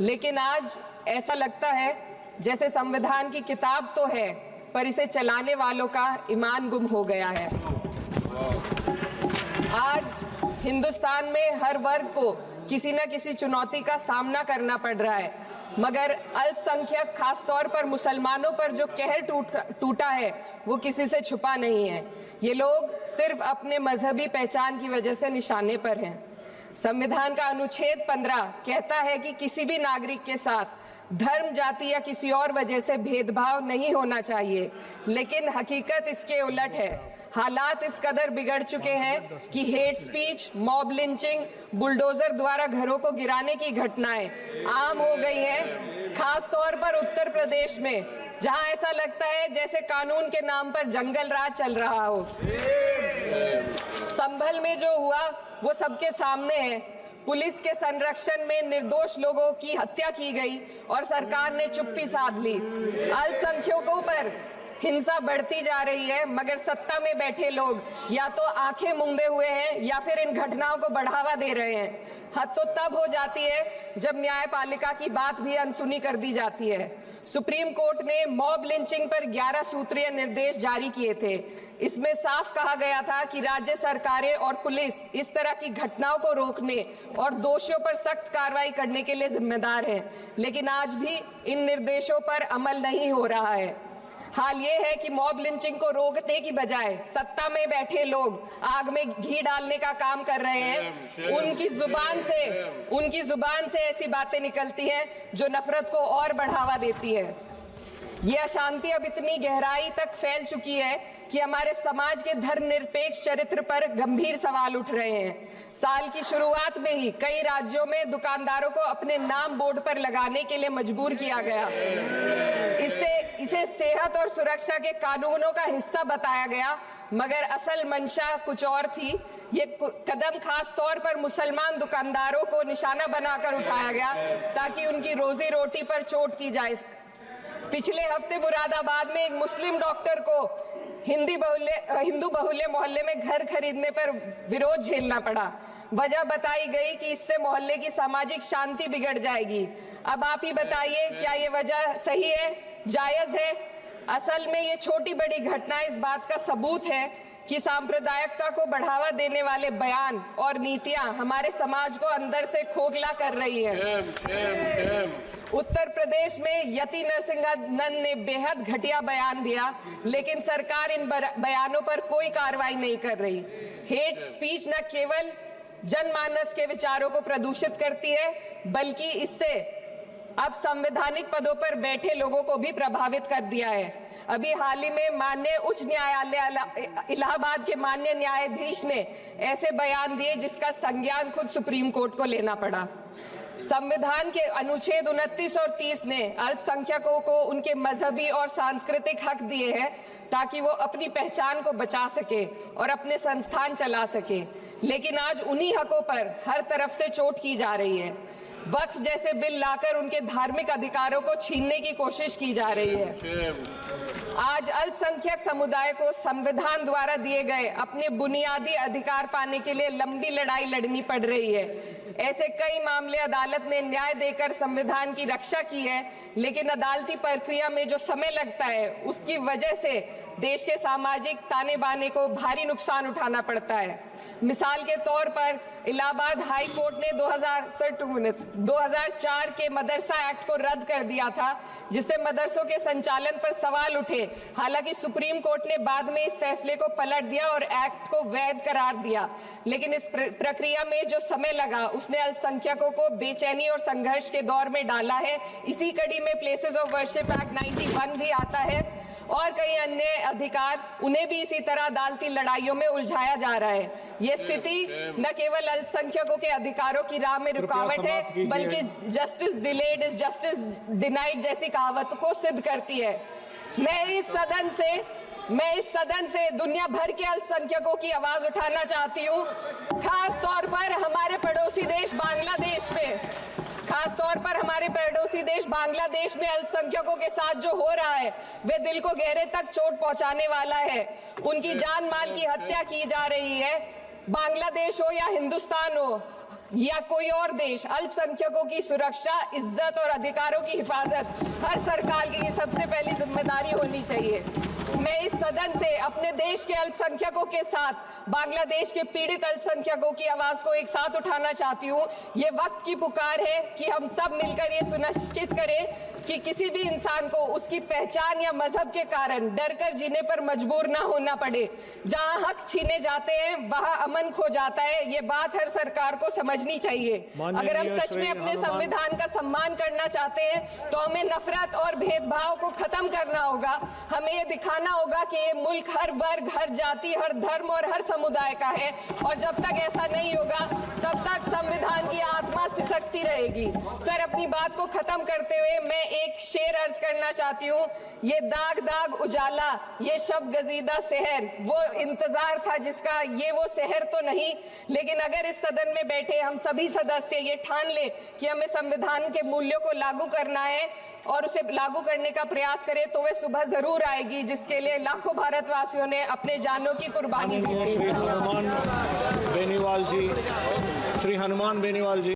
लेकिन आज ऐसा लगता है जैसे संविधान की किताब तो है पर इसे चलाने वालों का ईमान गुम हो गया है। आज हिंदुस्तान में हर वर्ग को किसी न किसी चुनौती का सामना करना पड़ रहा है, मगर अल्पसंख्यक खासतौर पर मुसलमानों पर जो कहर टूटा है वो किसी से छुपा नहीं है। ये लोग सिर्फ अपने मजहबी पहचान की वजह से निशाने पर हैं। संविधान का अनुच्छेद 15 कहता है कि किसी भी नागरिक के साथ धर्म, जाति या किसी और वजह से भेदभाव नहीं होना चाहिए, लेकिन हकीकत इसके उलट है। हालात इस कदर बिगड़ चुके हैं कि hate speech, mob lynching, bulldozer द्वारा घरों को गिराने की घटनाएं आम हो गई हैं, खास तौर पर उत्तर प्रदेश में, जहां ऐसा लगता है जैसे कानून के नाम पर जंगल राज चल रहा हो। संभल में जो हुआ वो सबके सामने है। पुलिस के संरक्षण में निर्दोष लोगों की हत्या की गई और सरकार ने चुप्पी साध ली। अल्पसंख्यकों पर हिंसा बढ़ती जा रही है, मगर सत्ता में बैठे लोग या तो आंखें मूंदे हुए हैं या फिर इन घटनाओं को बढ़ावा दे रहे हैं। हद तो तब हो जाती है जब न्यायपालिका की बात भी अनसुनी कर दी जाती है। सुप्रीम कोर्ट ने मॉब लिंचिंग पर 11 सूत्रीय निर्देश जारी किए थे। इसमें साफ कहा गया था कि राज्य सरकारें और पुलिस इस तरह की घटनाओं को रोकने और दोषियों पर सख्त कार्रवाई करने के लिए जिम्मेदार है, लेकिन आज भी इन निर्देशों पर अमल नहीं हो रहा है। हाल ये है कि मॉब लिंचिंग को रोकने की बजाय सत्ता में बैठे लोग आग में घी डालने का काम कर रहे हैं। उनकी जुबान से ऐसी बातें निकलती हैं जो नफरत को और बढ़ावा देती है। ये अशांति अब इतनी गहराई तक फैल चुकी है कि हमारे समाज के धर्मनिरपेक्ष चरित्र पर गंभीर सवाल उठ रहे हैं। साल की शुरुआत में ही कई राज्यों में दुकानदारों को अपने नाम बोर्ड पर लगाने के लिए मजबूर किया गया। इसे सेहत और सुरक्षा के कानूनों का हिस्सा बताया गया, मगर असल मंशा कुछ और थी। ये कदम खास तौर पर मुसलमान दुकानदारों को निशाना बनाकर उठाया गया ताकि उनकी रोजी रोटी पर चोट की जाए। पिछले हफ्ते मुरादाबाद में एक मुस्लिम डॉक्टर को हिंदू बहुल्य मोहल्ले में घर खरीदने पर विरोध झेलना पड़ा। वजह बताई गई कि इससे मोहल्ले की सामाजिक शांति बिगड़ जाएगी। अब आप ही बताइए, क्या ये वजह सही है, जायज है? असल में ये छोटी बड़ी घटना इस बात का सबूत है कि सांप्रदायिकता को बढ़ावा देने वाले बयान और नीतियां हमारे समाज को अंदर से खोखला कर रही है। उत्तर प्रदेश में यति नरसिंहन ने बेहद घटिया बयान दिया, लेकिन सरकार इन बयानों पर कोई कार्रवाई नहीं कर रही। हेट स्पीच न केवल जनमानस के विचारों को प्रदूषित करती है, बल्कि इससे अब संवैधानिक पदों पर बैठे लोगों को भी प्रभावित कर दिया है। अभी हाल ही में माननीय उच्च न्यायालय इलाहाबाद के माननीय न्यायाधीश ने ऐसे बयान दिए जिसका संज्ञान खुद सुप्रीम कोर्ट को लेना पड़ा। संविधान के अनुच्छेद 29 और 30 ने अल्पसंख्यकों को उनके मजहबी और सांस्कृतिक हक दिए हैं ताकि वो अपनी पहचान को बचा सके और अपने संस्थान चला सके, लेकिन आज उन्हीं हकों पर हर तरफ से चोट की जा रही है। वक्फ जैसे बिल लाकर उनके धार्मिक अधिकारों को छीनने की कोशिश की जा रही है। आज अल्पसंख्यक समुदाय को संविधान द्वारा दिए गए अपने बुनियादी अधिकार पाने के लिए लंबी लड़ाई लड़नी पड़ रही है। ऐसे कई मामले अदालत ने न्याय देकर संविधान की रक्षा की है, लेकिन अदालती प्रक्रिया में जो समय लगता है उसकी वजह से देश के सामाजिक ताने बाने को भारी नुकसान उठाना पड़ता है। मिसाल के तौर पर इलाहाबाद हाई कोर्ट ने 2004 के मदरसा एक्ट को रद्द कर दिया था, जिससे मदरसों के संचालन पर सवाल उठे। हालांकि सुप्रीम कोर्ट ने बाद में इस फैसले को पलट दिया और एक्ट को वैध करार दिया, लेकिन इस प्रक्रिया में जो समय लगा उसने अल्पसंख्यकों को बेचैनी और संघर्ष के दौर में डाला है। इसी कड़ी में प्लेसेस ऑफ वर्शिप एक्ट 91 भी आता है और कई अन्य अधिकार, उन्हें भी इसी तरह अदालती लड़ाइयों में उलझाया जा रहा है। ये स्थिति न केवल अल्पसंख्यकों के अधिकारों की राह में रुकावट है, बल्कि justice delayed is justice denied जैसी कहावत को सिद्ध करती है। मैं इस सदन से दुनिया भर के अल्पसंख्यकों की आवाज उठाना चाहती हूँ, खास तौर पर हमारे पड़ोसी देश बांग्लादेश में अल्पसंख्यकों के साथ जो हो रहा है वे दिल को गहरे तक चोट पहुंचाने वाला है। उनकी जान माल की हत्या की जा रही है। बांग्लादेश हो या हिंदुस्तान हो, या कोई और देश अल्पसंख्यकों की सुरक्षा, इज्जत और अधिकारों की हिफाजत हर सरकार की सबसे पहली जिम्मेदारी होनी चाहिए। मैं इस सदन से अपने देश के अल्पसंख्यकों के साथ बांग्लादेश के पीड़ित अल्पसंख्यकों की आवाज को एक साथ उठाना चाहती हूँ। ये वक्त की पुकार है कि हम सब मिलकर ये सुनिश्चित करें कि किसी भी इंसान को उसकी पहचान या मजहब के कारण डरकर जीने पर मजबूर ना होना पड़े। जहां हक छीने जाते हैं वहां अमन खो जाता है। ये बात हर सरकार को समझनी चाहिए। अगर हम सच में अपने संविधान का सम्मान करना चाहते हैं तो हमें नफरत और भेदभाव को खत्म करना होगा। हमें ये दिखाना होगा कि ये मुल्क हर वर्ग, हर जाति, हर धर्म और हर समुदाय का है, और जब तक ऐसा नहीं होगा तब तक संविधान की आत्मा सिसकती रहेगी। सर, अपनी बात को खत्म करते हुए मैं एक शेर अर्ज करना चाहती हूँ। ये दाग दाग उजाला, ये शब गजीदा शहर, वो इंतजार था जिसका ये वो शहर तो नहीं। लेकिन अगर इस सदन में बैठे हम सभी सदस्य ये ठान ले कि हमें संविधान के मूल्यों को लागू करना है और उसे लागू करने का प्रयास करें, तो वह सुबह जरूर आएगी जिसके लिए लाखों भारतवासियों ने अपने जानों की कुर्बानी दी थी। श्री हनुमान बेनीवाल जी